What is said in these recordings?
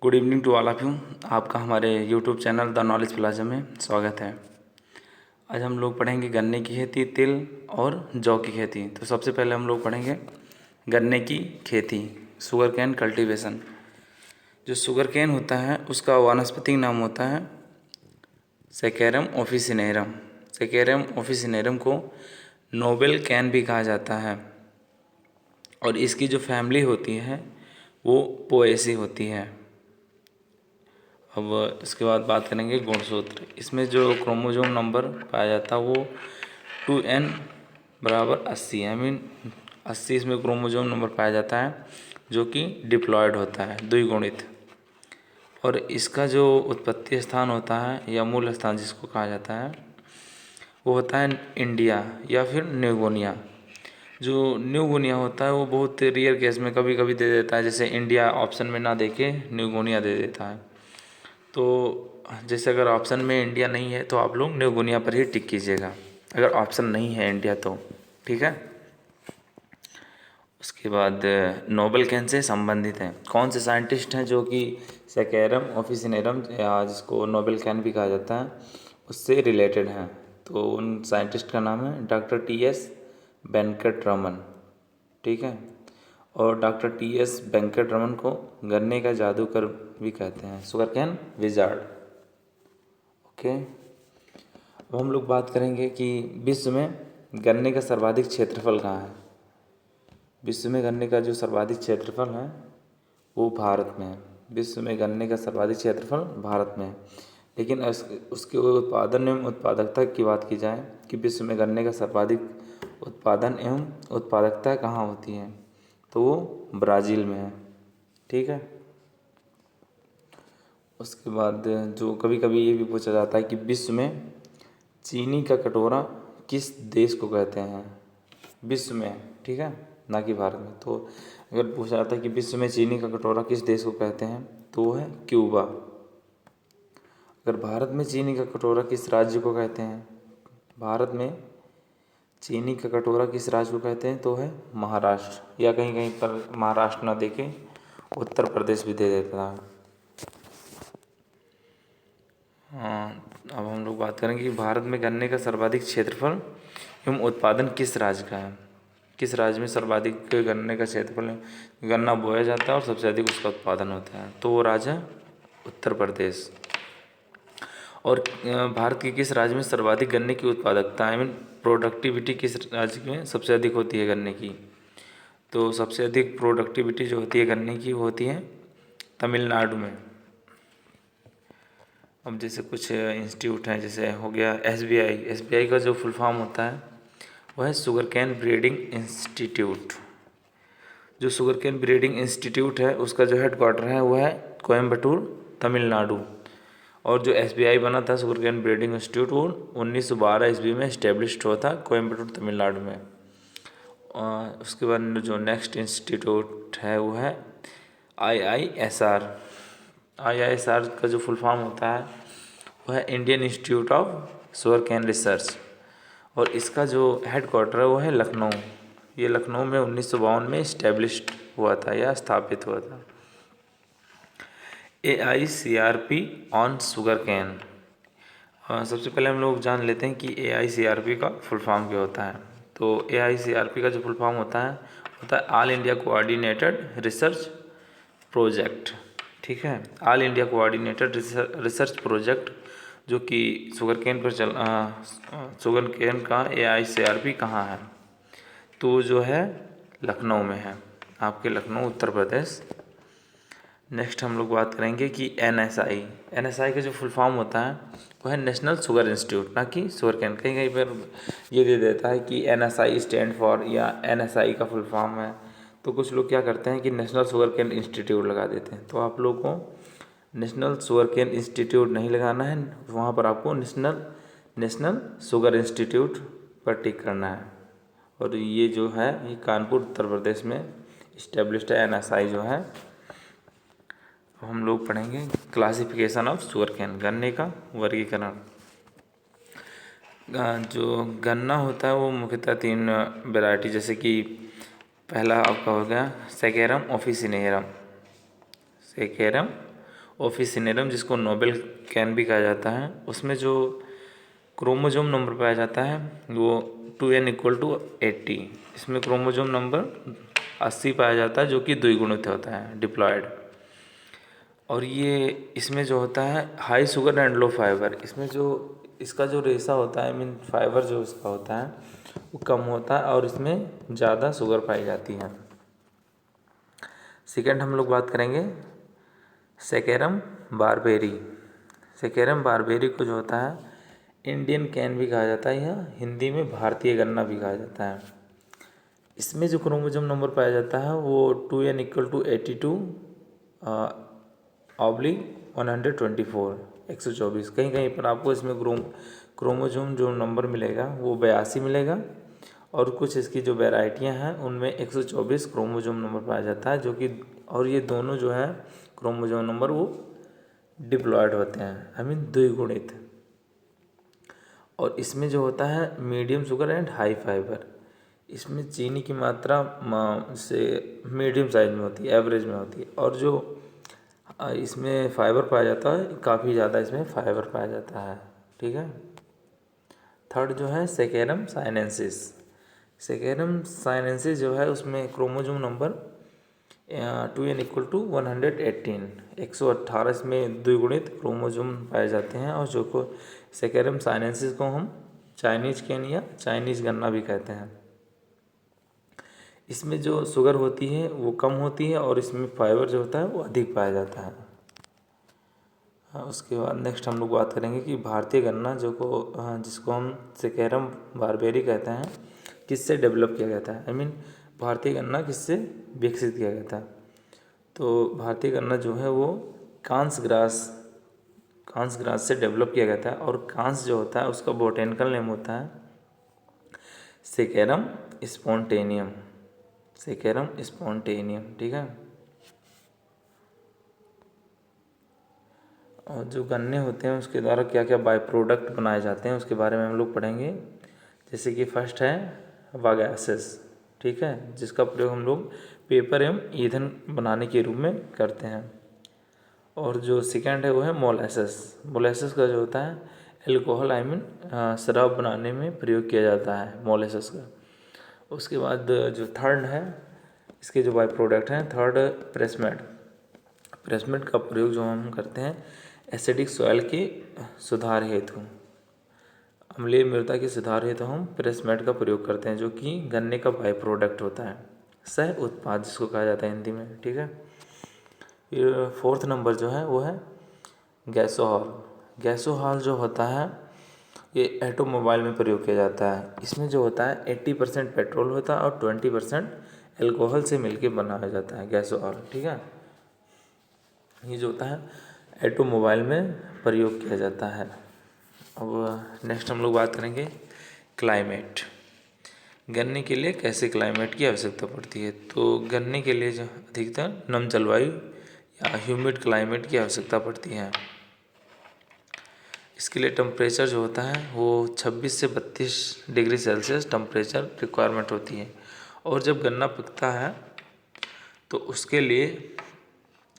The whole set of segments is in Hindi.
Good evening to all of you. आपका हमारे YouTube channel the Knowledge Plaza में स्वागत है। आज हम लोग पढ़ेंगे गन्ने की खेती, तिल और जौ की खेती। तो सबसे पहले हम लोग पढ़ेंगे गन्ने की खेती, शुगर कैन कल्टीवेशन। जो शुगर कैन होता है उसका वानस्पतिक नाम होता है सेकेरम ऑफिसिनेरम। सेकेरम ऑफिसिनेरम को नोबेल कैन भी कहा जाता है और इसकी जो फैमिली होती है वो पोएसी होती है। अब इसके बाद बात करेंगे गुणसूत्र। इसमें जो क्रोमोसोम नंबर पाया जाता है वो 2n बराबर 80, आई मीन 80 इसमें क्रोमोसोम नंबर पाया जाता है जो कि डिप्लॉयड होता है, द्विगुणित। और इसका जो उत्पत्ति स्थान होता है या मूल स्थान जिसको कहा जाता है वो होता है इंडिया या फिर न्यूगोनिया। जो न्यूगोनिया होता है वो बहुत रेयर केस में कभी कभी दे देता है, जैसे इंडिया ऑप्शन में ना देके न्यूगोनिया दे देता है। तो जैसे अगर ऑप्शन में इंडिया नहीं है तो आप लोग न्यूगोनिया पर ही टिक कीजिएगा, अगर ऑप्शन नहीं है इंडिया तो, ठीक है। उसके बाद नोबेल कैन से संबंधित हैं कौन से साइंटिस्ट हैं जो कि सेकेरम ऑफिसिनेरम या जिसको नोबेल कैन भी कहा जाता है उससे रिलेटेड हैं। तो उन साइंटिस्ट का नाम है डॉक्टर टी.एस. वेंकट रमन, ठीक है। और डॉक्टर टी.एस. वेंकट रमन को गन्ने का जादूगर भी कहते हैं, शुगर कैन विजार्ड, ओके। अब हम लोग बात करेंगे कि विश्व में गन्ने का सर्वाधिक क्षेत्रफल कहाँ है। विश्व में गन्ने का जो सर्वाधिक क्षेत्रफल है वो भारत में है। विश्व में गन्ने का सर्वाधिक क्षेत्रफल भारत में है, लेकिन उसके उत्पादन एवं उत्पादकता की बात की जाए कि विश्व में गन्ने का सर्वाधिक उत्पादन एवं उत्पादकता कहाँ होती है तो वो ब्राज़ील में है, ठीक है। उसके बाद जो कभी कभी ये भी पूछा जाता है कि विश्व में चीनी का कटोरा किस देश को कहते हैं, विश्व में, ठीक है, ना कि भारत में। तो अगर पूछा जाता है कि विश्व में चीनी का कटोरा किस देश को कहते हैं तो वो है क्यूबा। अगर भारत में चीनी का कटोरा किस राज्य को कहते हैं, भारत में चीनी का कटोरा किस राज्य को कहते हैं तो है महाराष्ट्र, या कहीं कहीं पर महाराष्ट्र ना देके उत्तर प्रदेश भी दे देता है। हाँ, अब हम लोग बात करेंगे कि भारत में गन्ने का सर्वाधिक क्षेत्रफल एवं उत्पादन किस राज्य का है। किस राज्य में सर्वाधिक गन्ने का क्षेत्रफल है, गन्ना बोया जाता है और सबसे अधिक उसका उत्पादन होता है, तो वो राज्य है उत्तर प्रदेश। और भारत के किस राज्य में सर्वाधिक गन्ने की उत्पादकता, आई मीन प्रोडक्टिविटी किस राज्य में सबसे अधिक होती है गन्ने की, तो सबसे अधिक प्रोडक्टिविटी जो होती है गन्ने की वो होती है तमिलनाडु में। अब जैसे कुछ इंस्टीट्यूट हैं, जैसे हो गया एसबीआई का जो फुल फॉर्म होता है वह है शुगर कैन ब्रीडिंग इंस्टीट्यूट। जो शुगर कैन ब्रीडिंग इंस्टीट्यूट है उसका जो हेड क्वार्टर है वह है कोयम्बटूर, तमिलनाडु। और जो एसबीआई बना था शुगर कैन ब्रीडिंग इंस्टीट्यूट वो 1912 ईस्वी में इस्टेब्लिश्ड हुआ था कोयम्बटूर, तमिलनाडु में। उसके बाद जो नेक्स्ट इंस्टीट्यूट है वो है आईआईएसआर का जो फुल फॉर्म होता है वह है Indian institute of sugar cane research. और इसका जो हेड क्वार्टर है वो है लखनऊ। ये लखनऊ में 1952 में इस्टेब्लिश्ड हुआ था या स्थापित हुआ था। AICRP on sugar cane. सबसे पहले हम लोग जान लेते हैं कि AICRP का फुल फॉर्म क्या होता है। तो AICRP का जो फुल फॉर्म होता है all India coordinated research project, ठीक है। All India coordinated research project जो कि शुगर कैन पर शुगर कैन का AICRP कहाँ है तो जो है लखनऊ में है, आपके लखनऊ उत्तर प्रदेश। नेक्स्ट हम लोग बात करेंगे कि NSI का जो फुल फॉर्म होता है वो है नेशनल शुगर इंस्टीट्यूट, ना कि शुगर कैन। कहीं कहीं पर ये दे देता है कि NSI स्टैंड फॉर या NSI का फुल फॉर्म है, तो कुछ लोग क्या करते हैं कि नेशनल शुगर कैन इंस्टीट्यूट लगा देते हैं। तो आप लोग को नेशनल शुगर कैन इंस्टीट्यूट नहीं लगाना है, वहाँ पर आपको नेशनल शुगर इंस्टीट्यूट पर टिक करना है। और ये जो है ये कानपुर उत्तर प्रदेश में इस्टेब्लिश्ड है NSI जो है। हम लोग पढ़ेंगे क्लासिफिकेशन ऑफ शुगर कैन, गन्ने का वर्गीकरण। जो गन्ना होता है वो मुख्यतः 3 वैरायटी, जैसे कि पहला आपका हो गया सेकेरम ऑफिसिनेरम, जिसको नोबेल कैन भी कहा जाता है, उसमें जो क्रोमोजोम नंबर पाया जाता है वो 2n=80। इसमें क्रोमोजोम नंबर 80 पाया जाता है, जो कि द्विगुणित होता है, डिप्लॉयड। और ये इसमें जो होता है high sugar and low fibre, इसमें जो इसका जो रेशा होता है, मीन फाइबर जो इसका होता है वो कम होता है और इसमें ज़्यादा शुगर पाई जाती है। सेकेंड हम लोग बात करेंगे सेकेरम बारबेरी। सेकेरम बारबेरी को जो होता है इंडियन कैन भी कहा जाता है, या हिंदी में भारतीय गन्ना भी कहा जाता है। इसमें जो क्रोमोसोम नंबर पाया जाता है वो 2n=82 ऑब्लिक 124, 124। कहीं कहीं पर आपको इसमें क्रोमोसोम जो नंबर मिलेगा वो 82 मिलेगा, और कुछ इसकी जो वैरायटियां हैं उनमें 124 क्रोमोसोम नंबर पाया जाता है, जो कि और ये दोनों जो है क्रोमोसोम नंबर वो डिप्लॉयड होते हैं, आई मीन द्विगुणित। और इसमें जो होता है medium sugar and high fibre, इसमें चीनी की मात्रा से मीडियम साइज में होती है, एवरेज में होती है, और जो इसमें फाइबर पाया जाता है काफ़ी ज़्यादा इसमें फाइबर पाया जाता है। ठीक है। थर्ड जो है सेकेरम साइनेंसिस। सेकेरम साइनेंसिस जो है उसमें क्रोमोसोम नंबर 2n=118, 118 इसमें द्विगुणित क्रोमोसोम पाए जाते हैं, और जो को सेकेरम साइनेंसिस को हम चाइनीज कैन या चाइनीज गन्ना भी कहते हैं। इसमें जो शुगर होती है वो कम होती है और इसमें फाइबर जो होता है वो अधिक पाया जाता है। उसके बाद नेक्स्ट हम लोग बात करेंगे कि भारतीय गन्ना जिसको हम सेकेरम बारबेरी कहते हैं, किससे डेवलप किया गया था, आई मीन भारतीय गन्ना किससे विकसित किया गया था। तो भारतीय गन्ना जो है वो कांस ग्रास से डेवलप किया गया था, और कांस जो होता है उसका बोटेनिकल नेम होता है सेकेरम स्पॉन्टेनियम। Saccharum spontaneum. ठीक है। और जो गन्ने होते हैं उसके द्वारा क्या क्या बाई प्रोडक्ट बनाए जाते हैं उसके बारे में हम लोग पढ़ेंगे। जैसे कि फर्स्ट है वागैसेस, ठीक है, जिसका प्रयोग हम लोग पेपर एवं ईंधन बनाने के रूप में करते हैं। और जो सेकेंड है वो है मोलेसेस। मोलेसेस का जो होता है एल्कोहल, आई मीन शराब बनाने में प्रयोग किया जाता है मोलेसेस का। उसके बाद जो थर्ड है इसके जो बाई प्रोडक्ट हैं, थर्ड प्रेसमेड। प्रेसमेड का प्रयोग जो हम करते हैं एसिडिक सॉइल के सुधार हेतु, अम्लीय मृदा के सुधार हेतु हम प्रेसमेड का प्रयोग करते हैं, जो कि गन्ने का बाई प्रोडक्ट होता है, सह उत्पाद जिसको कहा जाता है हिंदी में। ठीक है। फिर फोर्थ नंबर जो है वो है गैसोहॉल। गैसोहॉल जो होता है ये ऑटोमोबाइल में प्रयोग किया जाता है। इसमें जो होता है 80% पेट्रोल होता है और 20% एल्कोहल से मिलके बनाया जाता है गैसोहॉल। ठीक है। ये जो होता है ऑटोमोबाइल में प्रयोग किया जाता है। अब नेक्स्ट हम लोग बात करेंगे क्लाइमेट। गन्ने के लिए कैसे क्लाइमेट की आवश्यकता पड़ती है। तो गन्ने के लिए जो अधिकतर नम जलवायु या ह्यूमिड क्लाइमेट की आवश्यकता पड़ती है। इसके लिए टेम्परेचर जो होता है वो 26 से 32 डिग्री सेल्सियस टेम्परेचर रिक्वायरमेंट होती है। और जब गन्ना पकता है तो उसके लिए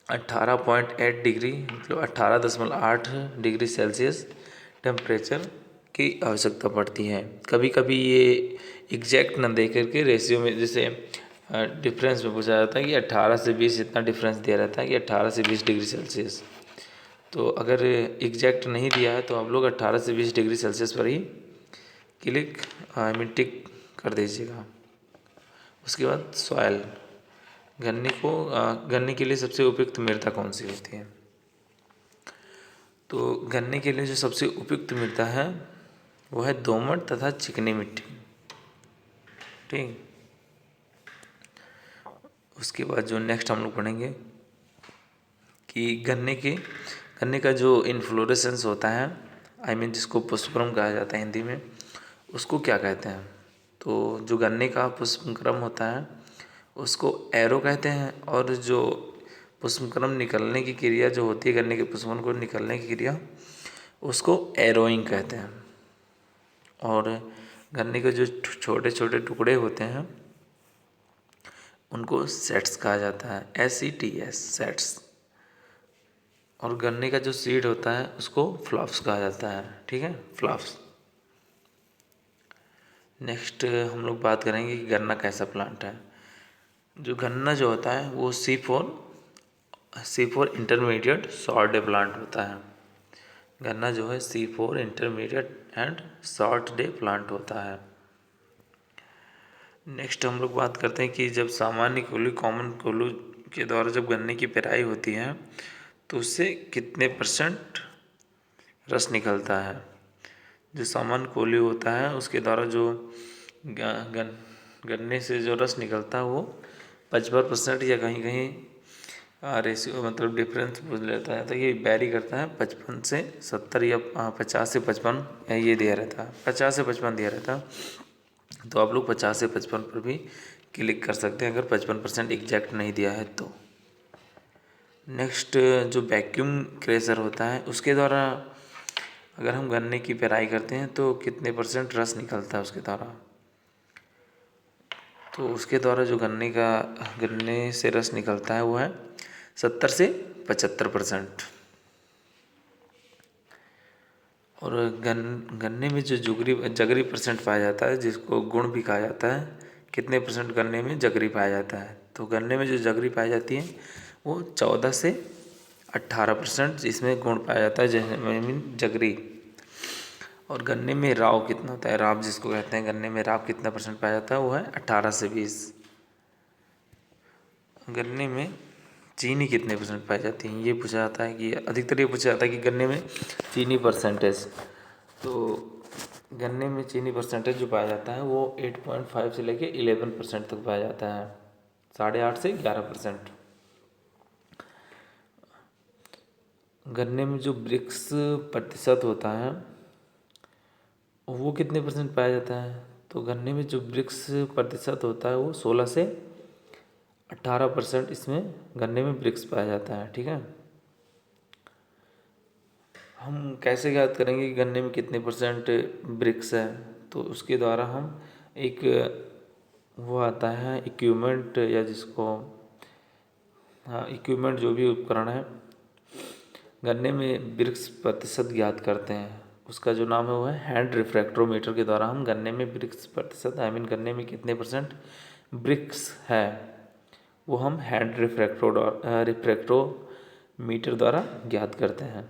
18.8 डिग्री मतलब 18.8 डिग्री सेल्सियस टेम्परेचर की आवश्यकता पड़ती है। कभी कभी ये एग्जैक्ट न दे करके रेशियो में, जैसे डिफरेंस में पूछा जाता है कि 18 से 20 इतना डिफरेंस दिया रहता है कि 18 से 20 डिग्री सेल्सियस। तो अगर एग्जैक्ट नहीं दिया है तो आप लोग 18 से 20 डिग्री सेल्सियस पर ही क्लिक आई मीन टिक कर दीजिएगा। उसके बाद सॉयल। गन्ने के लिए सबसे उपयुक्त मृदा कौन सी होती है। तो गन्ने के लिए जो सबसे उपयुक्त मृदा है वो है दोमट तथा चिकनी मिट्टी। ठीक। उसके बाद जो नेक्स्ट हम लोग पढ़ेंगे कि गन्ने का जो इन्फ्लोरेसेंस होता है, आई मीन जिसको पुष्पक्रम कहा जाता है हिंदी में, उसको क्या कहते हैं। तो जो गन्ने का पुष्पक्रम होता है उसको एरो कहते हैं, और जो पुष्पक्रम निकलने की क्रिया जो होती है गन्ने के पुष्पों को निकलने की क्रिया उसको एरोइंग कहते हैं। और गन्ने के जो छोटे छोटे टुकड़े होते हैं उनको सेट्स कहा जाता है, SETS सेट्स। और गन्ने का जो सीड होता है उसको फ्लॉप्स कहा जाता है, ठीक है, फ्लॉप्स। नेक्स्ट हम लोग बात करेंगे कि गन्ना कैसा प्लांट है। जो गन्ना जो होता है वो C4 intermediate short day plant होता है। गन्ना जो है C4 intermediate and short day plant होता है। नेक्स्ट हम लोग बात करते हैं कि जब सामान्य कोल्हू कॉमन कोल्हू के द्वारा जब गन्ने की पेराई होती है तो उससे कितने % रस निकलता है। जो सामान्य कोल्हू होता है उसके द्वारा जो गन्ने से जो रस निकलता है वो 55% या कहीं कहीं रेशियो मतलब डिफरेंस पूछ लेता है, तो ये वेरी करता है 55 से 70 या 50 से 55 ये दिया रहता है, 50 से 55 दिया रहता है। तो आप लोग 50 से 55 पर भी क्लिक कर सकते हैं अगर 55% एग्जैक्ट नहीं दिया है तो। नेक्स्ट जो वैक्यूम क्रेशर होता है उसके द्वारा अगर हम गन्ने की पेराई करते हैं तो कितने % रस निकलता है उसके द्वारा। तो उसके द्वारा जो गन्ने से रस निकलता है वो है 70 से 75%। और गन्ने में जो जगरी % पाया जाता है जिसको गुण भी कहा जाता है, कितने % गन्ने में जगरी पाया जाता है। तो गन्ने में जो जगरी पाई जाती है वो 14 से 18% जिसमें गुण पाया जाता है, जैसे जगरी। और गन्ने में राव कितना होता है, राव जिसको कहते हैं, गन्ने में राव कितना % पाया जाता है वो है 18 से 20। गन्ने में चीनी कितने % पाई जाती है ये पूछा जाता है, कि अधिकतर ये पूछा जाता है कि गन्ने में चीनी %। तो गन्ने में चीनी % जो पाया जाता है वो 8.5 से लेके 11% तक पाया जाता है, 8.5 से 11%। गन्ने में जो ब्रिक्स प्रतिशत होता है वो कितने % पाया जाता है। तो गन्ने में जो ब्रिक्स प्रतिशत होता है वो 16 से 18% इसमें गन्ने में ब्रिक्स पाया जाता है, ठीक है। हम कैसे याद करेंगे कि गन्ने में कितने % ब्रिक्स है। तो उसके द्वारा हम एक वो आता है इक्विपमेंट, या जिसको इक्विपमेंट जो भी उपकरण है गन्ने में ब्रिक्स प्रतिशत ज्ञात करते हैं, उसका जो नाम है वो है हैंड रिफ्रैक्ट्रोमीटर के द्वारा हम गन्ने में ब्रिक्स प्रतिशत गन्ने में कितने % ब्रिक्स है वो हम हैंड रिफ्रैक्ट्रोमीटर द्वारा ज्ञात करते हैं।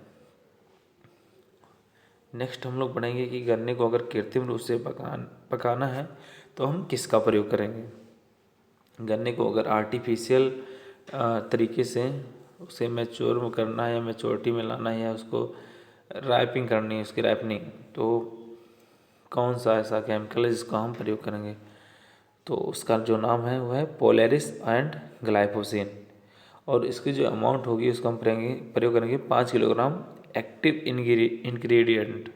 नेक्स्ट हम लोग पढ़ेंगे कि गन्ने को अगर कृत्रिम रूप से पकाना है तो हम किसका प्रयोग करेंगे। गन्ने को अगर आर्टिफिशियल तरीके से उसे मैच्योर करना है या मैच्योरिटी में लाना है या उसको रैपिंग करनी है, उसकी रैपनिंग, तो कौन सा ऐसा केमिकल है जिसका हम प्रयोग करेंगे। तो उसका जो नाम है वो है पोलेरिस एंड ग्लाइफोसिन। और इसकी जो अमाउंट होगी उसका हम प्रयोग करेंगे 5 kilogram active ingredient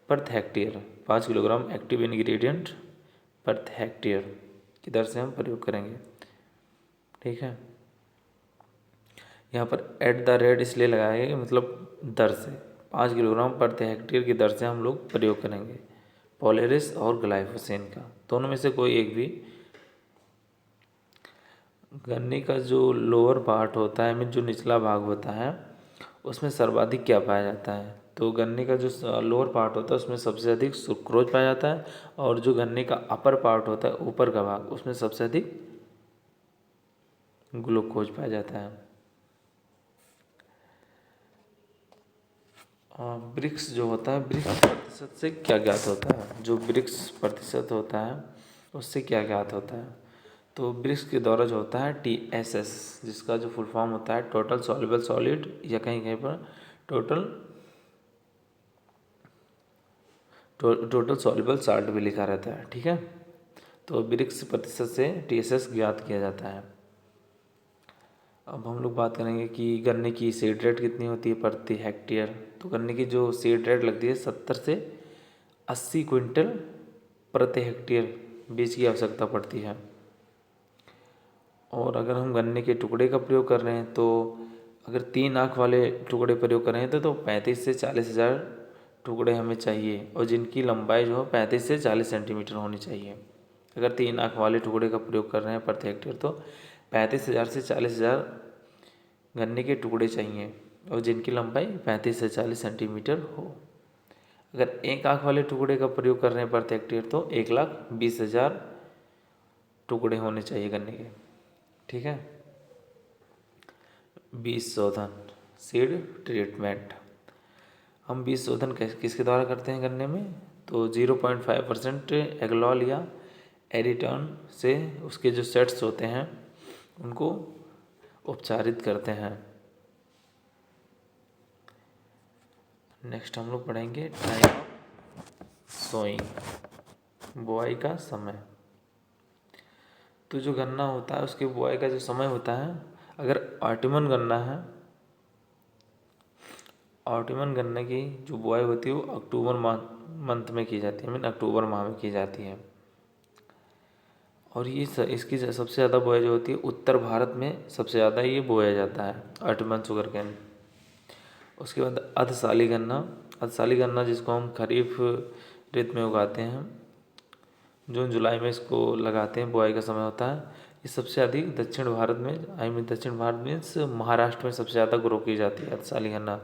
per hectare. 5 kilogram active ingredient per hectare की दर से हम प्रयोग करेंगे, ठीक है। यहाँ पर @ इसलिए लगाया गया मतलब दर से 5 किलोग्राम पर हेक्टेयर की दर से हम लोग प्रयोग करेंगे पोलेरिस और ग्लाइफोसिन का, दोनों में से कोई एक भी। गन्ने का जो लोअर पार्ट होता है, जो निचला भाग होता है, उसमें सर्वाधिक क्या पाया जाता है। तो गन्ने का जो लोअर पार्ट होता है उसमें सबसे अधिक सुक्रोज पाया जाता है, और जो गन्ने का अपर पार्ट होता है ऊपर का भाग उसमें सबसे अधिक ग्लूकोज पाया जाता है। ब्रिक्स जो होता है, ब्रिक्स प्रतिशत से क्या ज्ञात होता है। जो ब्रिक्स प्रतिशत होता है उससे क्या ज्ञात होता है। तो ब्रिक्स के द्वारा जो होता है TSS, जिसका जो फुल फॉर्म होता है टोटल सॉल्युबल सॉलिड, या कहीं कहीं पर टोटल सॉल्युबल साल्ट भी लिखा रहता है, ठीक है। तो ब्रिक्स प्रतिशत से TSS ज्ञात किया जाता है। अब हम लोग बात करेंगे कि गन्ने की सीड रेट कितनी होती है प्रति हेक्टेयर। तो गन्ने की जो सीड रेट लगती है 70 से 80 क्विंटल प्रति हेक्टेयर बीज की आवश्यकता पड़ती है। और अगर हम गन्ने के टुकड़े का प्रयोग कर रहे हैं तो अगर 3 आँख वाले टुकड़े प्रयोग कर रहे हैं तो 35 से 40 हज़ार टुकड़े हमें चाहिए, और जिनकी लंबाई जो है 35 से 40 सेंटीमीटर होनी चाहिए। अगर 3 आँख वाले टुकड़े का प्रयोग कर रहे हैं प्रति हेक्टेयर तो 35,000 से 40,000 गन्ने के टुकड़े चाहिए। और जिनकी लंबाई 35 से 40 सेंटीमीटर हो। अगर एक आँख वाले टुकड़े का प्रयोग कर रहे हैं प्रति हेक्टेयर तो 1,20,000 टुकड़े होने चाहिए गन्ने के। ठीक है। बीज शोधन, सीड ट्रीटमेंट। हम बीज शोधन किसके द्वारा करते हैं गन्ने में? तो 0.5% एग्लॉल या एडिटॉन से उसके जो सेट्स होते हैं उनको उपचारित करते हैं। नेक्स्ट हम लोग पढ़ेंगे टाइम ऑफ सोइंग, बुआई का समय। तो जो गन्ना होता है उसके बुआई का जो समय होता है, अगर ऑटमन गन्ना है, ऑटमन गन्ने की जो बुआई होती है वो अक्टूबर मंथ में की जाती है, मीन अक्टूबर माह में की जाती है। और ये इसकी सबसे ज़्यादा बुआई जो होती है उत्तर भारत में सबसे ज़्यादा ये बोया जाता है ऑटमन शुगर कैन। उसके बाद अर्धशाली गन्ना, अर्धशाली गन्ना जिसको हम खरीफ ऋतु में उगाते हैं, जून जुलाई में इसको लगाते हैं, बुआई का समय होता है। ये सबसे अधिक दक्षिण भारत में, दक्षिण भारत मीन्स महाराष्ट्र में सबसे ज़्यादा ग्रो की जाती है अर्धशाली गन्ना।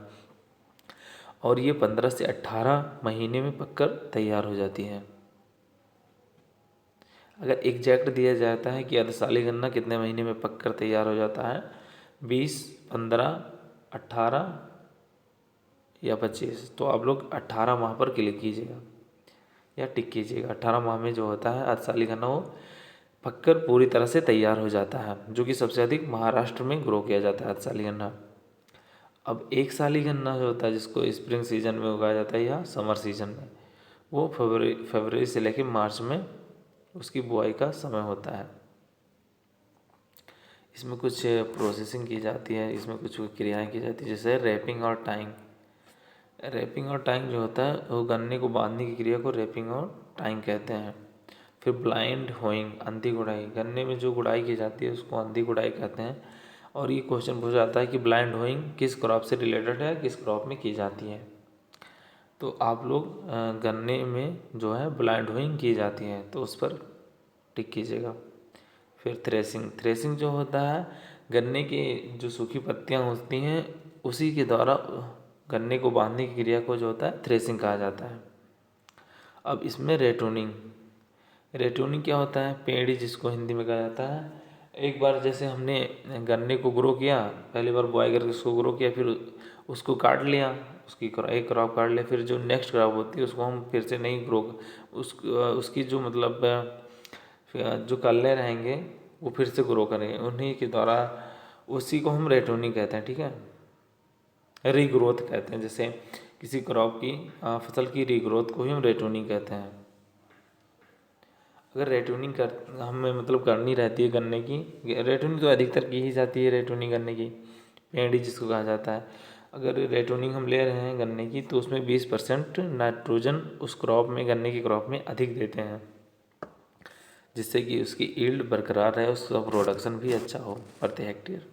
और ये 15 से 18 महीने में पककर तैयार हो जाती है। अगर एग्जैक्ट दिया जाता है कि अर्धशाली गन्ना कितने महीने में पककर तैयार हो जाता है, 20, 15, 18 या 25, तो आप लोग 18 माह पर क्लिक कीजिएगा या टिक कीजिएगा। 18 माह में जो होता है अर्धशाली गन्ना वो पककर पूरी तरह से तैयार हो जाता है, जो कि सबसे अधिक महाराष्ट्र में ग्रो किया जाता है अर्धशाली गन्ना। अब एक साली गन्ना जो होता है जिसको स्प्रिंग सीजन में उगाया जाता है या समर सीजन में, वो फरवरी से लेकर मार्च में उसकी बुआई का समय होता है। इसमें कुछ प्रोसेसिंग की जाती है, इसमें कुछ क्रियाएं की जाती है, जैसे रैपिंग और टाइंग। रैपिंग और टाइंग जो होता है वो गन्ने को बांधने की क्रिया को रैपिंग और टाइंग कहते हैं। फिर ब्लाइंड होइंग, अंधी गुड़ाई, गन्ने में जो गुड़ाई की जाती है उसको अंधी गुड़ाई कहते हैं। और ये क्वेश्चन पूछा जाता है कि ब्लाइंड होइंग किस क्रॉप से रिलेटेड है, किस क्रॉप में की जाती है। तो आप लोग गन्ने में जो है ब्लाइंड होइंग की जाती है तो उस पर टिक कीजिएगा। फिर थ्रेसिंग, थ्रेसिंग जो होता है गन्ने की जो सूखी पत्तियां होती हैं उसी के द्वारा गन्ने को बांधने की क्रिया को जो होता है थ्रेसिंग कहा जाता है। अब इसमें रेटूनिंग, रेटूनिंग क्या होता है? पेड़ी जिसको हिंदी में कहा जाता है। एक बार जैसे हमने गन्ने को ग्रो किया, पहली बार बुआई करके उसको ग्रो किया, फिर उसको काट लिया, उसकी एक क्रॉप काट लिया, फिर जो नेक्स्ट क्रॉप होती है उसको हम फिर से नहीं ग्रो, उसकी जो मतलब जो कल्ले रहेंगे वो फिर से ग्रो करेंगे, उन्हीं के द्वारा उसी को हम रेटूनिंग कहते हैं। ठीक है, रीग्रोथ कहते हैं। जैसे किसी क्रॉप की फसल की रीग्रोथ को ही हम रेटूनिंग कहते हैं। अगर रेटूनिंग हमें मतलब करनी रहती है गन्ने की, रेटूनिंग तो अधिकतर की ही जाती है, रेटूनिंग गन्ने की पेड़ी जिसको कहा जाता है। अगर रेटूनिंग हम ले रहे हैं गन्ने की तो उसमें 20% नाइट्रोजन उस क्रॉप में, गन्ने की क्रॉप में अधिक देते हैं, जिससे कि उसकी ईल्ड बरकरार रहे, उसका प्रोडक्शन भी अच्छा हो प्रति हेक्टेयर।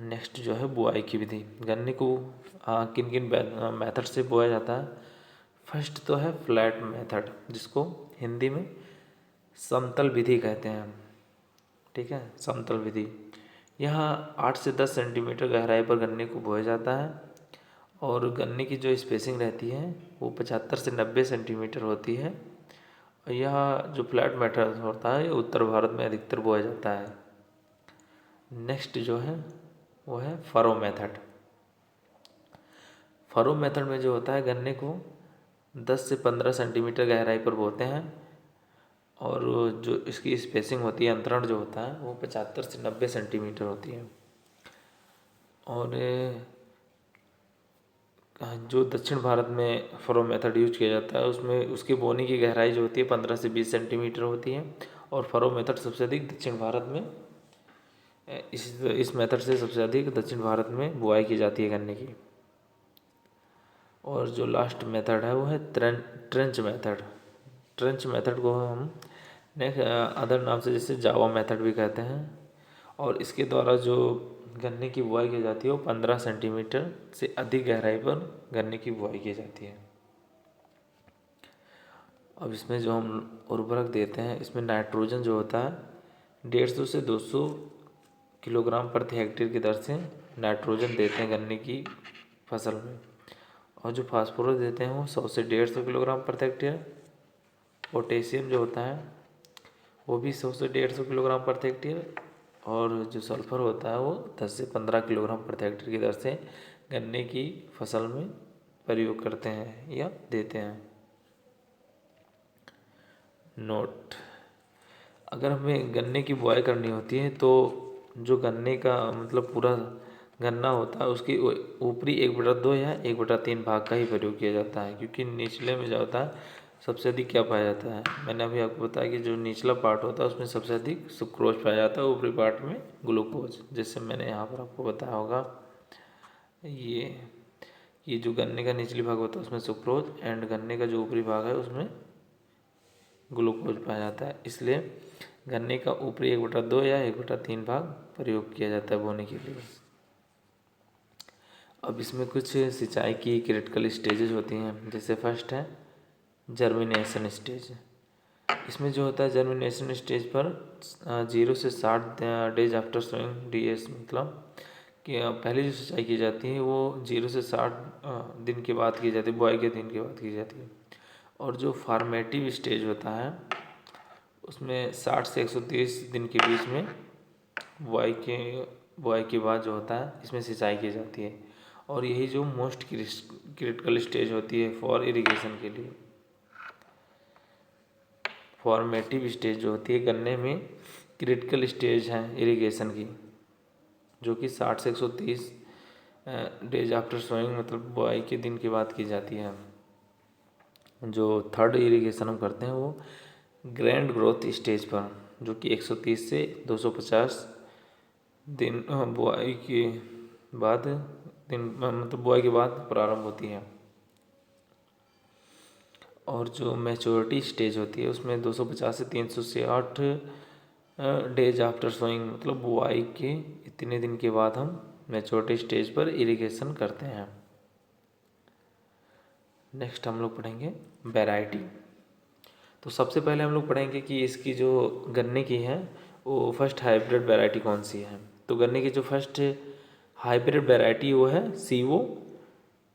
नेक्स्ट जो है बुआई की विधि, गन्ने को किन किन मेथड से बोया जाता है। फर्स्ट तो है फ्लैट मेथड, जिसको हिंदी में समतल विधि कहते हैं। ठीक है, समतल विधि। यहाँ 8 से 10 सेंटीमीटर गहराई पर गन्ने को बोया जाता है और गन्ने की जो स्पेसिंग रहती है वो 75 से 90 सेंटीमीटर होती है। और यह जो फ्लैट मेथड होता है ये उत्तर भारत में अधिकतर बोया जाता है। नेक्स्ट जो है वो है फरो मेथड। फरो मेथड में जो होता है गन्ने को 10 से 15 सेंटीमीटर गहराई पर बोते हैं और जो इसकी स्पेसिंग होती है, अंतरण जो होता है वो 75 से 90 सेंटीमीटर होती है। और जो दक्षिण भारत में फरो मेथड यूज किया जाता है उसमें उसकी बोनी की गहराई जो होती है 15 से 20 सेंटीमीटर होती है। और फरो मेथड सबसे अधिक दक्षिण भारत में, इस मेथड से सबसे अधिक दक्षिण भारत में बुआई की जाती है गन्ने की। और जो लास्ट मेथड है वो है ट्रेंच मेथड। ट्रेंच मेथड को हम नेक्स्ट अदर नाम से जैसे जावा मेथड भी कहते हैं। और इसके द्वारा जो गन्ने की बुआई की जाती है वो 15 सेंटीमीटर से अधिक गहराई पर गन्ने की बुआई की जाती है। अब इसमें जो हम उर्वरक देते हैं, इसमें नाइट्रोजन जो होता है 150 से 200 किलोग्राम प्रति हेक्टेयर की दर से नाइट्रोजन देते हैं गन्ने की फसल में, और जो फास्फोरस देते हैं वो 100 से 150 किलोग्राम प्रति हेक्टेयर। पोटेशियम जो होता है वो भी 100 से 150 किलोग्राम प्रति हेक्टेयर, और जो सल्फर होता है वो 10 से 15 किलोग्राम प्रति हेक्टेयर की दर से गन्ने की फसल में प्रयोग करते हैं या देते हैं। नोट: अगर हमें गन्ने की बुआई करनी होती है तो जो गन्ने का मतलब पूरा गन्ना होता है उसकी ऊपरी 1/2 या 1/3 भाग का ही प्रयोग किया जाता है, क्योंकि निचले में जो होता है सबसे अधिक क्या पाया जाता है, मैंने अभी आपको बताया कि जो निचला पार्ट होता है उसमें सबसे अधिक सुक्रोज पाया जाता है, ऊपरी पार्ट में ग्लूकोज। जैसे मैंने यहाँ पर आपको बताया होगा ये जो गन्ने का निचली भाग होता है उसमें सुक्रोज, एंड गन्ने का जो ऊपरी भाग है उसमें ग्लूकोज पाया जाता है। इसलिए गन्ने का ऊपरी 1/2 या 1/3 भाग प्रयोग किया जाता है बोने के लिए। अब इसमें कुछ सिंचाई की क्रिटिकल स्टेजेस होती हैं। जैसे फर्स्ट है जर्मिनेशन स्टेज। इसमें जो होता है जर्मिनेशन स्टेज पर 0 से 60 डेज आफ्टर सोइंग DS, मतलब कि पहले जो सिंचाई की जाती है वो 0 से 60 दिन के बाद की जाती है, बुआई के दिन के बाद की जाती है। और जो फॉर्मेटिव स्टेज होता है उसमें 60 से 130 दिन के बीच में बुआई के बाद जो होता है इसमें सिंचाई की जाती है। और यही जो मोस्ट क्रिटिकल स्टेज होती है फॉर इरिगेशन के लिए। फॉर्मेटिव स्टेज जो होती है गन्ने में क्रिटिकल स्टेज है इरिगेशन की, जो कि 60 से 130 डेज आफ्टर सोइंग, मतलब बुआई के दिन के बाद की जाती है। जो थर्ड इरिगेशन हम करते हैं वो ग्रैंड ग्रोथ स्टेज पर, जो कि 130 से 250 दिन बुआई के बाद मतलब बुआई के बाद प्रारंभ होती है। और जो मैच्योरिटी स्टेज होती है उसमें 250 से 360 डेज आफ्टर सोइंग, मतलब बुआई के इतने दिन के बाद हम मैच्योरिटी स्टेज पर इरिगेशन करते हैं। नेक्स्ट हम लोग पढ़ेंगे वैरायटी। तो सबसे पहले हम लोग पढ़ेंगे कि इसकी जो गन्ने की है वो फर्स्ट हाइब्रिड वैरायटी कौन सी है। तो गन्ने की जो फर्स्ट हाइब्रिड वैरायटी वो है CO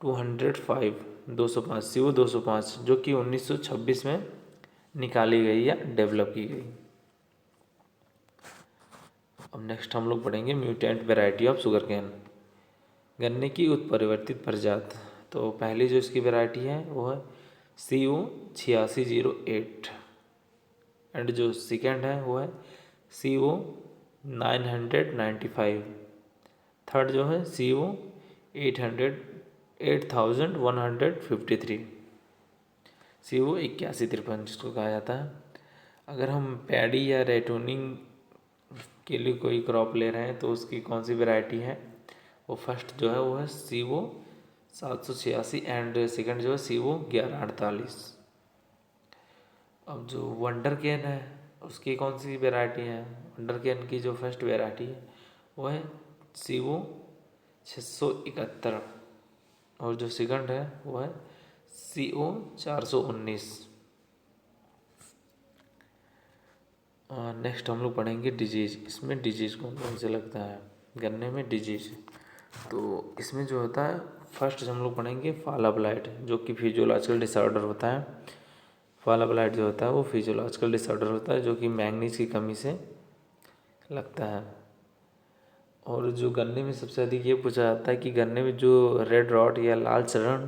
205 205 CO 205, जो कि 1926 में निकाली गई या डेवलप की गई। अब नेक्स्ट हम लोग पढ़ेंगे mutant variety of sugar cane, गन्ने की उत्परिवर्तित प्रजाति। तो पहली जो इसकी वैरायटी है वो है CO 8608, एंड जो सेकेंड है वो है CO 995, थर्ड जो है CO 8153, CO 8153 जिसको कहा जाता है। अगर हम पैडी या रेटोनिंग के लिए कोई क्रॉप ले रहे हैं तो उसकी कौन सी वैरायटी है, वो फर्स्ट जो है वो है CO 786, एंड सेकंड जो है CO 1148। अब जो वंडर केन है उसकी कौन सी वैरायटी है, वंडर केन की जो फर्स्ट वैरायटी है वो है CO 671, और जो सेकंड है वो है CO 419। नेक्स्ट हम लोग पढ़ेंगे डिजीज़। इसमें डिजीज़ कौन कौन से लगता है गन्ने में डिजीज़। तो इसमें जो होता है फर्स्ट हम लोग पढ़ेंगे फाला ब्लाइट, जो कि फिजियोलॉजिकल डिसऑर्डर होता है। फाला ब्लाइट जो होता है वो फिजियोलॉजिकल डिसऑर्डर होता है जो कि मैंगनीज की कमी से लगता है। और जो गन्ने में सबसे अधिक ये पूछा जाता है कि गन्ने में जो रेड रॉट या लाल चरण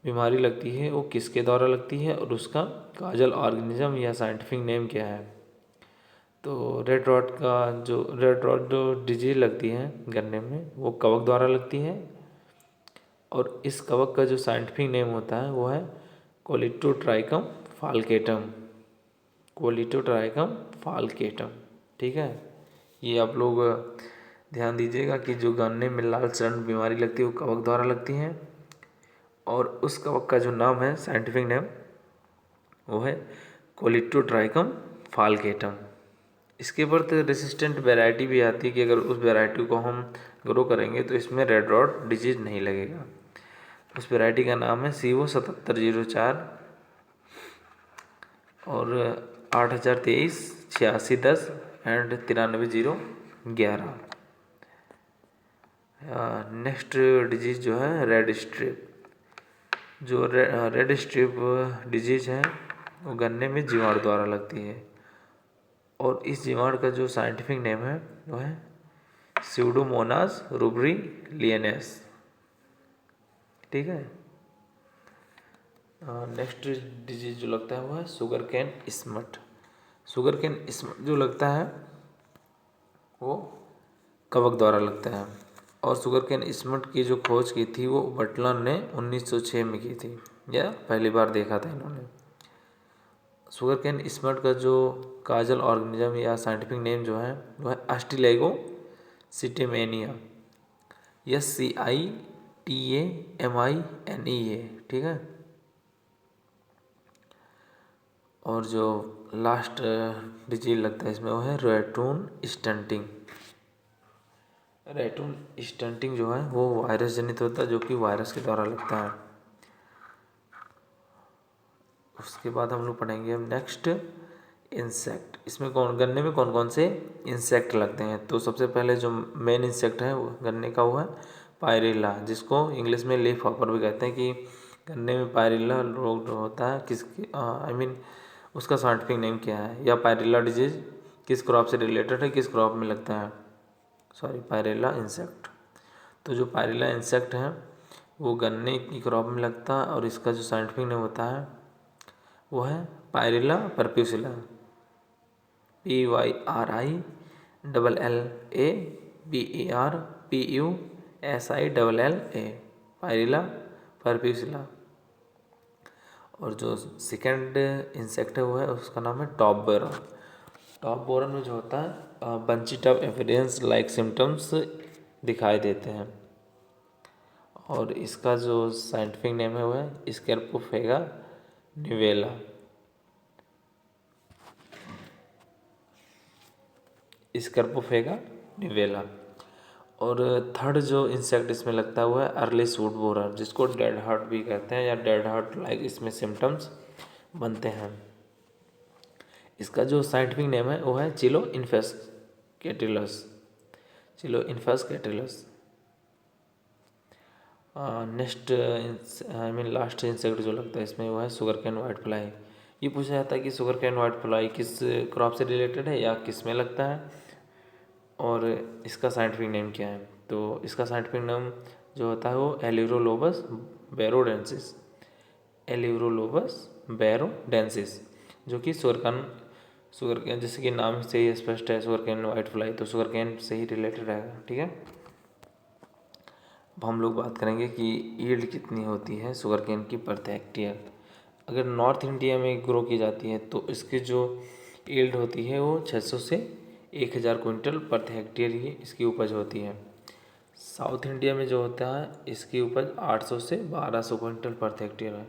बीमारी लगती है वो किसके द्वारा लगती है, और उसका काजल ऑर्गेनिज्म या साइंटिफिक नेम क्या है। तो रेड रॉट जो डिजीज लगती है गन्ने में वो कवक द्वारा लगती है, और इस कवक का जो साइंटिफिक नेम होता है वो है कोलिटोट्राइकम फाल्केटम, कोलिटोट्राइकम फाल्केटम। ठीक है, ये आप लोग ध्यान दीजिएगा कि जो गन्ने में लाल चरण बीमारी लगती है वो कवक द्वारा लगती है, और उस कवक का जो नाम है साइंटिफिक नेम वो है कोलिटोट्राइकम फाल्केटम। इसके ऊपर तो रेसिस्टेंट वैरायटी भी आती है कि अगर उस वैरायटी को हम ग्रो करेंगे तो इसमें रेड रॉट डिजीज नहीं लगेगा। उस वैरायटी का नाम है CO 7704, और 8023 8610 एंड 93011। नेक्स्ट डिजीज जो है रेड स्ट्रिप। जो रेड स्ट्रिप डिजीज है वो गन्ने में जीवाणु द्वारा लगती है, और इस जीवाणु का जो साइंटिफिक नेम है वो है स्यूडोमोनास रूब्रिलियनेस। ठीक है। नेक्स्ट डिजीज जो लगता है वो है sugar cane smut. Sugar cane smut जो लगता है वो कवक द्वारा लगता है, और शुगर कैन स्मट की जो खोज की थी वो बटलर ने 1906 में की थी, या पहली बार देखा था इन्होंने। शुगर कैन स्मट का जो काजल ऑर्गेनिज्म या साइंटिफिक नेम जो है वो है अस्टिलेगो सिटेमेनिया, SCITAMINEA। ठीक है। और जो लास्ट डिजीज लगता है इसमें वो है रैटून स्टंटिंग। रैटून स्टंटिंग जो है वो वायरस जनित होता है, जो कि वायरस के द्वारा लगता है। उसके बाद हम लोग पढ़ेंगे हम नेक्स्ट इंसेक्ट। इसमें गन्ने में कौन कौन से इंसेक्ट लगते हैं। तो सबसे पहले जो मेन इंसेक्ट है वो गन्ने का वो है पायरेला, जिसको इंग्लिश में लीफ हॉपर भी कहते हैं। कि गन्ने में पायरेला रोग जो होता है किसकी उसका साइंटिफिक नेम क्या है, या पायरेला डिजीज किस क्रॉप से रिलेटेड है, किस क्रॉप में लगता है। पायरेला इंसेक्ट। तो जो पायरेला इंसेक्ट है वो गन्ने की क्रॉप में लगता है, और इसका जो साइंटिफिक नेम होता है वो है पायरेला परप्यूसिला, PYRILLABERPUSILLA, पायरेला परप्यूसिला। और जो सेकंड इंसेक्ट है वो है उसका नाम है टॉप बोरन। टॉप बोरन में जो होता है bunchy top appearance like symptoms दिखाई देते हैं, और इसका जो साइंटिफिक नेम है वो है स्कैरपोफेगा निवेला। स्कैरपोफेगा निवेला। और थर्ड जो इंसेक्ट इसमें लगता है वो है अर्ली सूट बोरर, जिसको डेड हार्ट भी कहते हैं, या डेड हार्ट लाइक इसमें सिम्टम्स बनते हैं। इसका जो साइंटिफिक नेम है वो है चिलो इन्फेस कैटिलस। नेक्स्ट लास्ट इंसेक्ट जो लगता है इसमें वो है शुगर कैन वाइट फ्लाई। ये पूछा जाता है कि शुगर कैन वाइट फ्लाई किस क्रॉप से रिलेटेड है या किस में लगता है, और इसका साइंटिफिक नेम क्या है। तो इसका साइंटिफिक नेम जो होता है वो एल्यूरोलोबस बैरोडेंसिस, जो कि शुगर कैन जैसे कि नाम से ही स्पष्ट है शुगर कैन वाइट फ्लाई, तो sugar can say he related रहेगा। ठीक है। अब हम लोग बात करेंगे कि यील्ड कितनी होती है शुगर कैन की प्रति हेक्टेयर। अगर नॉर्थ इंडिया में ग्रो की जाती है तो इसकी जो यील्ड होती है वो 600 से 1000 क्विंटल प्रति हेक्टेयर ही इसकी उपज होती है। साउथ इंडिया में जो होता है इसकी उपज 800 से 1200 क्विंटल प्रति हेक्टेयर है।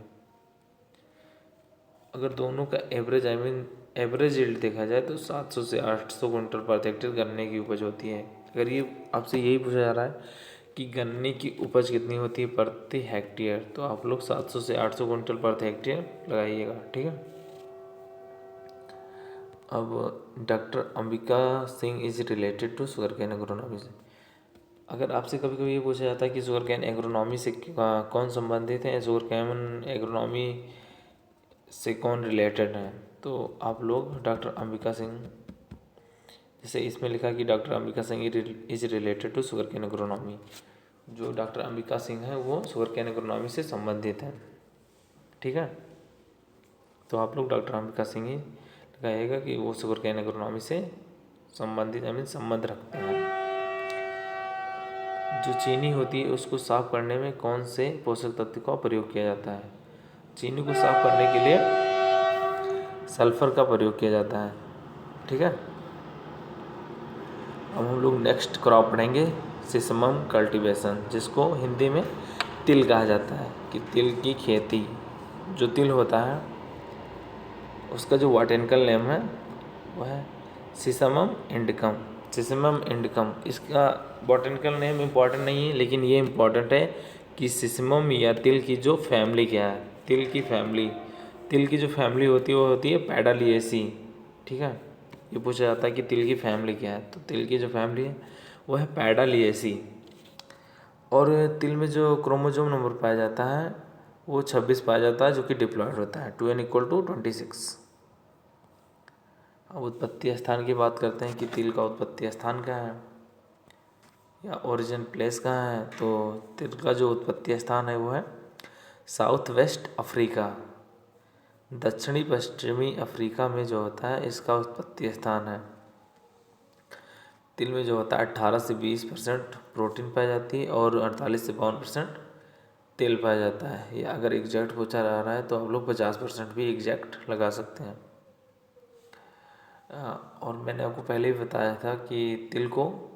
अगर दोनों का एवरेज यील्ड देखा जाए तो 700 से 800 क्विंटल प्रति हेक्टेयर गन्ने की उपज होती है। अगर ये आपसे यही पूछा जा रहा है कि गन्ने की उपज कितनी होती है प्रति हेक्टेयर, तो आप लोग 700 से 800 क्विंटल प्रति हेक्टेयर लगाइएगा। ठीक है। अब doctor Ambika Singh is related to sugar cane agronomy से। अगर आपसे कभी कभी ये पूछा जाता है कि शुगर कैन एग्रोनॉमी से कौन संबंधित है, शुगर कैन एग्रोनॉमी से कौन रिलेटेड है, तो आप लोग डॉक्टर अंबिका सिंह, जैसे इसमें लिखा कि doctor Ambika Singh is related to sugar cane agronomy. जो डॉक्टर अंबिका सिंह है वो शुगर कैन एग्रोनॉमी से संबंधित है। ठीक है। तो आप लोग डॉक्टर अंबिका सिंह ही लगाइएगा कि वो शुगर कैन एग्रोनॉमी से संबंधित संबंध रखते हैं। जो चीनी होती है उसको साफ करने में कौन से पोषक तत्व का प्रयोग किया जाता है। चीनी को साफ करने के लिए सल्फर का प्रयोग किया जाता है। ठीक है। अब हम लोग नेक्स्ट क्रॉप पढ़ेंगे सिसमम कल्टीवेशन, जिसको हिंदी में तिल कहा जाता है। कि तिल की खेती, जो तिल होता है उसका जो बॉटेनिकल नेम है वह है सिसमम इंडिकम। इसका बॉटेनिकल नेम इम्पॉर्टेंट नहीं है, लेकिन ये इम्पॉर्टेंट है कि सिसमम या तिल की जो फैमिली क्या है। तिल की जो फैमिली होती है वो होती है पैडालिएसी। ठीक है। ये पूछा जाता है कि तिल की फैमिली क्या है, तो तिल की जो फैमिली है वो है पैडालिएसी। और तिल में जो क्रोमोसोम नंबर पाया जाता है वो 26 पाया जाता है, जो कि डिप्लॉयड होता है 2n=26। अब उत्पत्ति स्थान की बात करते हैं कि तिल का उत्पत्ति स्थान क्या है या ओरिजिन प्लेस कहाँ है। तो तिल का जो उत्पत्ति स्थान है वो है साउथ वेस्ट अफ्रीका, दक्षिणी पश्चिमी अफ्रीका में जो होता है इसका उत्पत्ति स्थान है। तिल में जो होता है 18 से 20% प्रोटीन पाई जाती है और 48 से 52% तेल पाया जाता है। या अगर एग्जैक्ट पूछा जा रहा है तो आप लोग 50% भी एग्जैक्ट लगा सकते हैं। और मैंने आपको पहले ही बताया था कि तिल को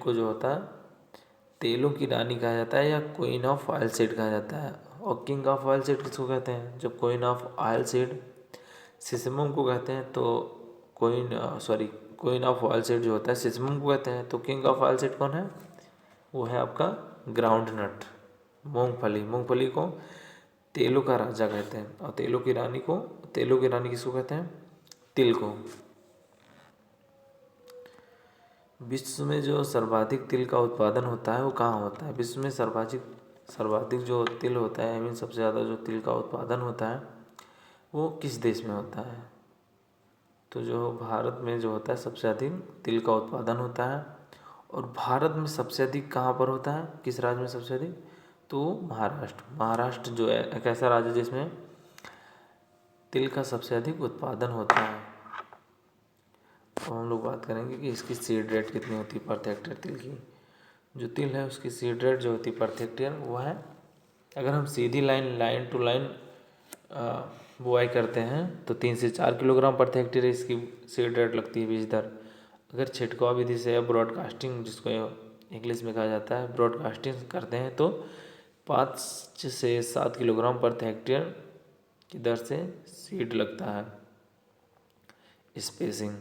जो होता है तेलों की रानी कहा जाता है या क्वीन ऑफ ऑयल सीड कहा जाता है। और किंग ऑफ ऑयल सीड किसको कहते हैं? जब क्वीन ऑफ ऑयल सीड सिसमम को कहते हैं तो क्वीन ऑफ ऑयल सीड जो होता है सिसमम को कहते हैं। तो किंग ऑफ ऑयल सीड कौन है? वो है आपका ग्राउंड नट, मूंगफली। मूंगफली को तेलों का राजा कहते हैं। और तेलों की रानी किसको कहते हैं? तिल को। विश्व में जो सर्वाधिक तिल का उत्पादन होता है वो कहाँ होता है? विश्व में सर्वाधिक जो तिल होता है, आई मीन सबसे ज़्यादा जो तिल का उत्पादन होता है वो किस देश में होता है? तो जो भारत में जो होता है सबसे अधिक तिल का उत्पादन होता है। और भारत में सबसे अधिक कहाँ पर होता है? किस राज्य में सबसे अधिक? तो महाराष्ट्र जो है एक ऐसा राज्य जिसमें तिल का सबसे अधिक उत्पादन होता है। तो हम लोग बात करेंगे कि इसकी सीड रेट कितनी होती है प्रति हेक्टेयर तिल की। जो तिल है उसकी सीड रेट जो होती है प्रति हेक्टेयर वो है, अगर हम सीधी लाइन टू लाइन बुआई करते हैं तो 3 से 4 किलोग्राम प्रति हेक्टेयर इसकी सीड रेट लगती है बीज दर। अगर छिड़काव विधि से या ब्रॉडकास्टिंग, जिसको इंग्लिश में कहा जाता है, ब्रॉडकास्टिंग करते हैं तो 5 से 7 किलोग्राम प्रति हेक्टेयर की दर से सीड लगता है। स्पेसिंग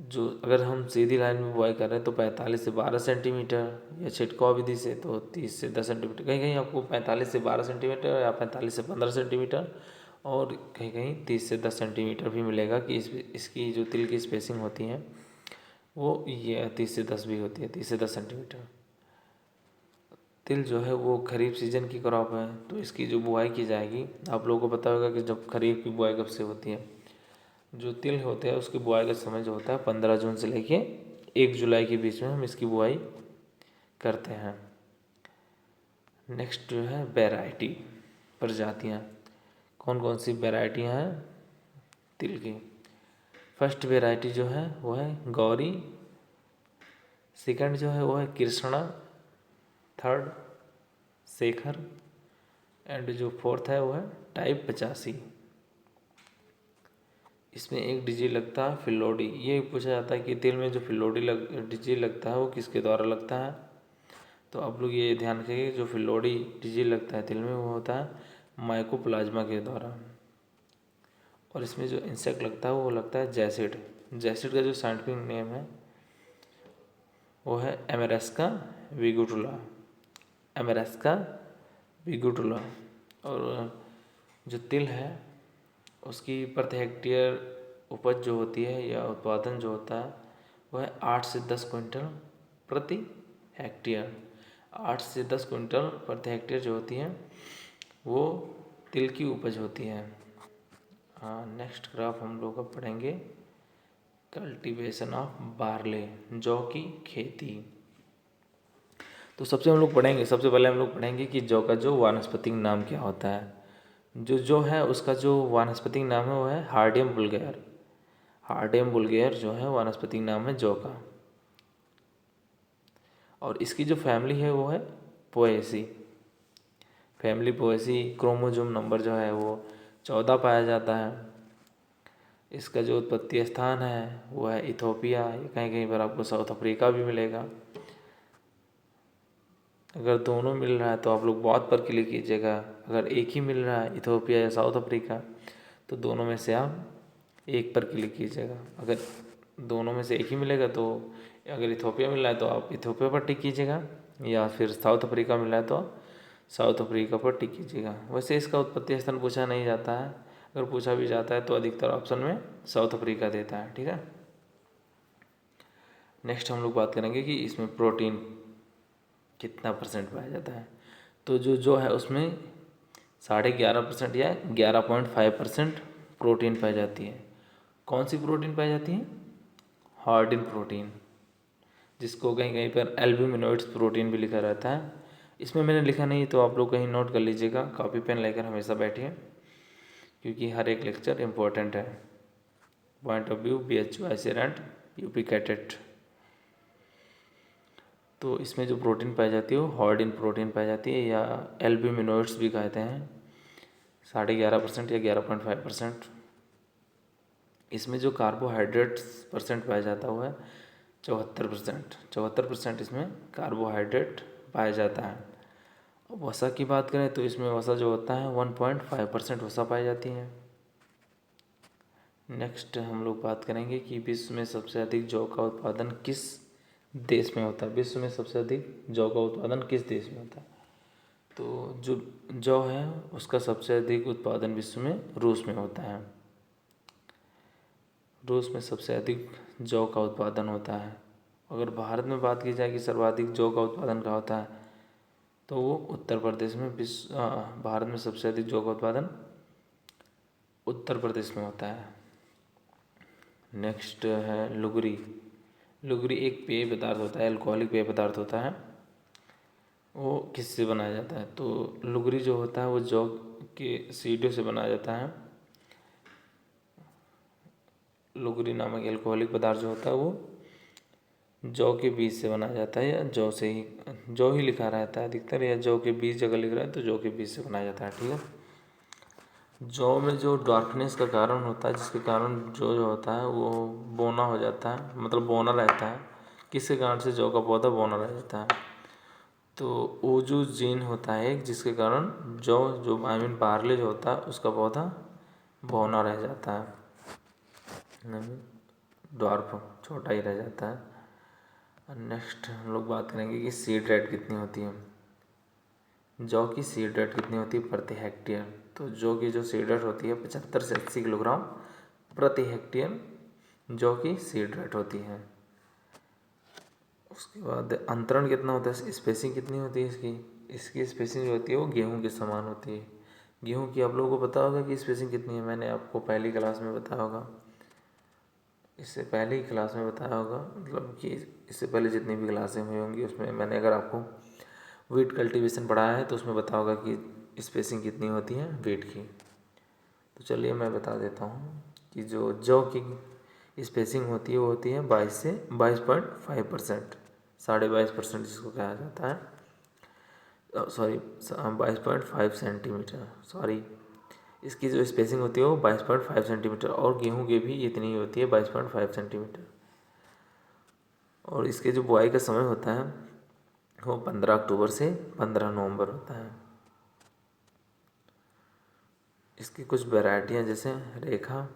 जो अगर हम सीधी लाइन में बुआई कर रहे हैं तो 45 से 12 सेंटीमीटर, या छिड़काव विधि से तो 30 से 10 सेंटीमीटर। कहीं कहीं आपको 45 से 12 सेंटीमीटर या 45 से 15 सेंटीमीटर और कहीं कहीं 30 से 10 सेंटीमीटर भी मिलेगा कि इसकी जो तिल की स्पेसिंग होती है वो ये 30 से 10 भी होती है, 30 से 10 सेंटीमीटर। तिल जो है वो खरीफ सीजन की क्रॉप है, तो इसकी जो बुआई की जाएगी, आप लोगों को पता होगा कि जब खरीफ की बुआई कब से होती है। जो तिल होते हैं उसकी बुआई का समय जो होता है 15 जून से लेके 1 जुलाई के बीच में हम इसकी बुआई करते हैं। नेक्स्ट जो है वैरायटी, प्रजातियाँ, कौन कौन सी वैरायटियाँ हैं तिल की। फर्स्ट वैरायटी जो है वो है गौरी, सेकंड जो है वो है कृष्णा, थर्ड शेखर, एंड जो फोर्थ है वो है टाइप 85। इसमें एक डीजे लगता है फिलोडी। ये पूछा जाता है कि तिल में जो डीजे लगता है वो किसके द्वारा लगता है। तो आप लोग ये ध्यान रखिए, जो फिलोडी डीजे लगता है तिल में वो होता है माइकोप्लाज्मा के द्वारा। और इसमें जो इंसेक्ट लगता है वो लगता है जैसिड। जैसिड का जो साइंटिफिक नेम है वो है एमेरेस्का विगुटुला, एमेरेस्का विगुटुला। और जो तिल है उसकी प्रति हेक्टेयर उपज जो होती है या उत्पादन जो होता है वह है 8 से 10 क्विंटल प्रति हेक्टेयर। 8 से 10 क्विंटल प्रति हेक्टेयर जो होती है वो तिल की उपज होती है। हाँ, नेक्स्ट ग्राफ हम लोग अब पढ़ेंगे कल्टीवेशन ऑफ बार्ले, जौ की खेती। तो सबसे पहले हम लोग पढ़ेंगे कि जौ का जो वानस्पतिक नाम क्या होता है। जो है उसका जो वानस्पतिक नाम है वो है हार्डियम वुल्गेर। हार्डियम वुल्गेर जो है वानस्पतिक नाम है जौ का। और इसकी जो फैमिली है वो है Poaceae, family Poaceae. Chromosome number जो है वो 14 पाया जाता है। इसका जो उत्पत्ति स्थान है वो है इथोपिया, कहीं कहीं पर आपको साउथ अफ्रीका भी मिलेगा। अगर दोनों मिल रहा है तो आप लोग बहुत पर क्लिक कीजिएगा। अगर एक ही मिल रहा है इथोपिया या साउथ अफ्रीका तो दोनों में से आप एक पर क्लिक कीजिएगा। अगर दोनों में से एक ही मिलेगा तो अगर इथोपिया मिल रहा है तो आप इथोपिया पर टिक कीजिएगा, या फिर साउथ अफ्रीका मिल रहा है तो साउथ अफ्रीका पर टिक कीजिएगा। वैसे इसका उत्पत्ति स्थान पूछा नहीं जाता है, अगर पूछा भी जाता है तो अधिकतर ऑप्शन में साउथ अफ्रीका देता है। ठीक है, नेक्स्ट हम लोग बात करेंगे कि इसमें प्रोटीन कितना परसेंट पाया जाता है? तो जो है उसमें 11.5% या 11.5% प्रोटीन पाई जाती है। कौन सी प्रोटीन पाई जाती है? हार्डिन प्रोटीन, जिसको कहीं कहीं पर एल्ब्यूमिनोइड्स प्रोटीन भी लिखा रहता है। इसमें मैंने लिखा नहीं तो आप लोग कहीं नोट कर लीजिएगा, कॉपी पेन लेकर हमेशा बैठिए, क्योंकि हर एक लेक्चर इम्पोर्टेंट है। Point of view BHU ICAR and UP CATET. तो इसमें जो प्रोटीन पाई जाती है वो हार्डिन प्रोटीन पाई जाती है, या एल्ब्यूमिनोइड्स भी कहते हैं। 11.5% या 11.5%। इसमें जो कार्बोहाइड्रेट्स परसेंट पाया जाता है वो है 74%। 74% इसमें कार्बोहाइड्रेट पाया जाता है। अब वसा की बात करें तो इसमें वसा जो होता है 1.5% वसा पाई जाती है। नेक्स्ट हम लोग बात करेंगे कि विश्व में सबसे अधिक जौ का उत्पादन किस देश में होता है। विश्व में सबसे अधिक जौ का उत्पादन किस देश में होता है? तो जो जौ है उसका सबसे अधिक उत्पादन विश्व में रूस में होता है। रूस में सबसे अधिक जौ का उत्पादन होता है। अगर भारत में बात की जाए कि सर्वाधिक जौ का उत्पादन कहाँ होता है, तो वो उत्तर प्रदेश में भारत में सबसे अधिक जौ का उत्पादन उत्तर प्रदेश में होता है। नेक्स्ट है लुगरी। लुगरी एक पेय पदार्थ होता है, अल्कोहलिक पेय पदार्थ होता है। वो किससे बनाया जाता है? तो लुगरी जो होता है वो जौ के सीडों से बनाया जाता है। लुगरी नामक अल्कोहलिक पदार्थ जो होता है वो जौ के बीज से बनाया जाता है, या जौ से ही, जौ ही लिखा रहता है अधिकतर, या जौ के बीज अगर लिख रहा है तो जौ के बीज से बनाया जाता है। ठीक है। जौ में जो डार्कनेस का कारण होता है, जिसके कारण जो होता है वो बौना हो जाता है, मतलब बौना रहता है। किसके कारण से जौ का पौधा बौना रह जाता है? तो ओजू जीन होता है एक, जिसके कारण जौ जो आई मीन बार्ले जो होता है उसका पौधा बौना रह जाता है, ड्वार्फ छोटा ही रह जाता है। नेक्स्ट हम लोग बात करेंगे कि सीड रेट कितनी होती है। जौ की सीड रेट कितनी होती है प्रति हेक्टेयर? तो जौ की जो सीड रेट होती है 75 से 80 किलोग्राम प्रति हेक्टेयर जौ की सीड रेट होती है। उसके बाद अंतरण कितना होता है, स्पेसिंग कितनी होती है इसकी स्पेसिंग जो होती है वो गेहूं के समान होती है। गेहूं की आप लोगों को पता होगा कि स्पेसिंग कितनी है, मैंने आपको पहली क्लास में बताया होगा, इससे पहले ही क्लास में बताया होगा, मतलब कि इससे पहले जितनी भी क्लासें हुई होंगी उसमें मैंने अगर आपको वीट कल्टीवेशन पढ़ाया है तो उसमें बताया होगा कि स्पेसिंग कितनी होती है वीट की। तो चलिए मैं बता देता हूँ कि जो जौ की स्पेसिंग होती है वो होती है 22 से 22.5%, 22.5% जिसको कहा जाता है, सॉरी 22.5 सेंटीमीटर, सॉरी इसकी जो स्पेसिंग होती है वो 22.5 सेंटीमीटर, और गेहूं की भी इतनी ही होती है 22.5 सेंटीमीटर। और इसके जो बुआई का समय होता है वो 15 अक्टूबर से 15 नवंबर होता है। इसकी कुछ वैरायटियाँ जैसे रेखा,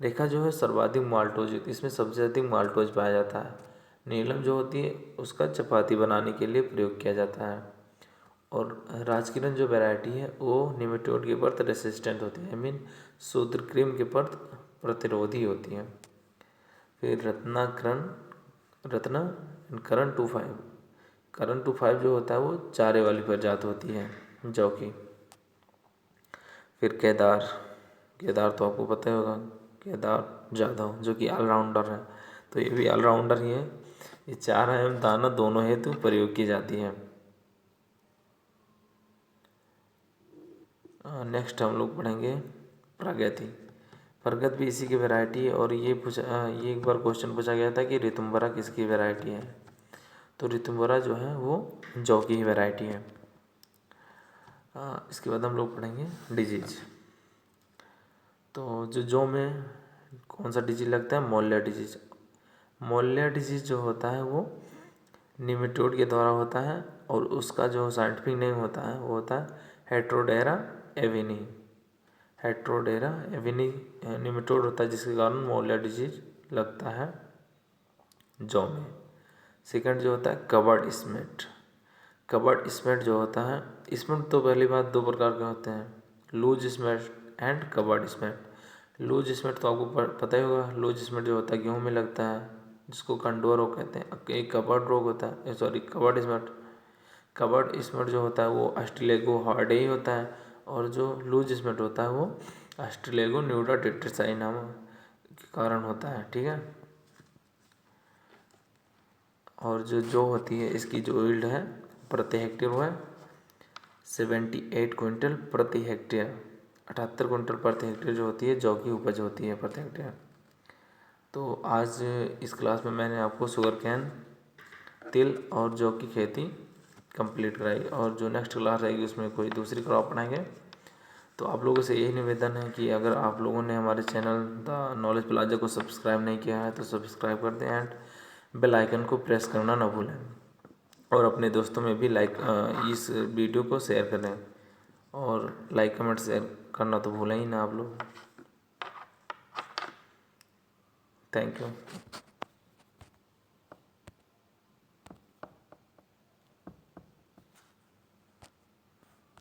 रेखा जो है सर्वाधिक माल्टोज, इसमें सबसे अधिक माल्टोज पाया जाता है। नीलम जो होती है उसका चपाती बनाने के लिए प्रयोग किया जाता है। और राजकिरण जो वैरायटी है वो निमेटोड के प्रति रेसिस्टेंट होती है, आई मीन सूत्रकृमि के प्रति प्रतिरोधी होती है। फिर करण 25, करण 25 जो होता है वो चारे वाली प्रजाति होती है जौ की। फिर केदार, केदार तो आपको पता ही होगा, केदार जाधव जो कि ऑलराउंडर है, तो ये भी ऑलराउंडर ही है। ये 4 एवं दाना दोनों हेतु प्रयोग की जाती है। नेक्स्ट हम लोग पढ़ेंगे प्रगति। प्रगति भी इसी की वैरायटी है, और ये एक बार क्वेश्चन पूछा गया था कि ऋतुम्बरा किसकी वैरायटी है। तो ऋतुम्बरा जो है वो जौ की ही वैरायटी है। इसके बाद हम लोग पढ़ेंगे डिजीज। तो जो जौ में कौन सा डिजीज लगता है, मोलिया डिजीज। मोलिया डिजीज जो होता है वो निमेटोड के द्वारा होता है, और उसका जो साइंटिफिक नेम होता है वो होता है हेट्रोडेरा एविनी। हेट्रोडेरा एविनी निमेटोड होता है जिसके कारण मोलिया डिजीज लगता है जौ में। सेकंड जो होता है कवर्ड स्मेट। कवर्ड स्मेट जो होता है, स्मेट तो पहली बात 2 प्रकार के होते हैं, लूज स्मेट एंड कवर्ड स्मेट। लूज स्मेट तो आपको पता ही होगा, लूज स्मेट जो होता है गेहूं में लगता है जिसको कंडोर रोग कहते हैं। एक कवर्ड रोग होता है, सॉरी कवर्ड स्मेट कवर्ड स्मेट जो होता है वो अस्टिलेगो हार्डे ही होता है, और जो लूज स्मेट होता है वो अस्टिलेगो न्यूडा टेट्रासाई नाम के कारण होता है। ठीक है, और जो होती है इसकी जो यील्ड है प्रति हेक्टेयर वो है 78 क्विंटल प्रति हेक्टेयर। 78 क्विंटल प्रति हेक्टेयर जो होती है जौ की उपज होती है प्रति हेक्टेयर। तो आज इस क्लास में मैंने आपको शुगर कैन, तिल और जौ की खेती कंप्लीट कराई, और जो नेक्स्ट क्लास रहेगी उसमें कोई दूसरी क्रॉप बनाएंगे। तो आप लोगों से यही निवेदन है कि अगर आप लोगों ने हमारे चैनल द नॉलेज प्लाजा को सब्सक्राइब नहीं किया है तो सब्सक्राइब कर दें, एंड बेल आइकन को प्रेस करना ना भूलें, और अपने दोस्तों में भी इस वीडियो को शेयर करें, और लाइक कमेंट शेयर करना तो भूलें ही ना आप लोग। Thank you.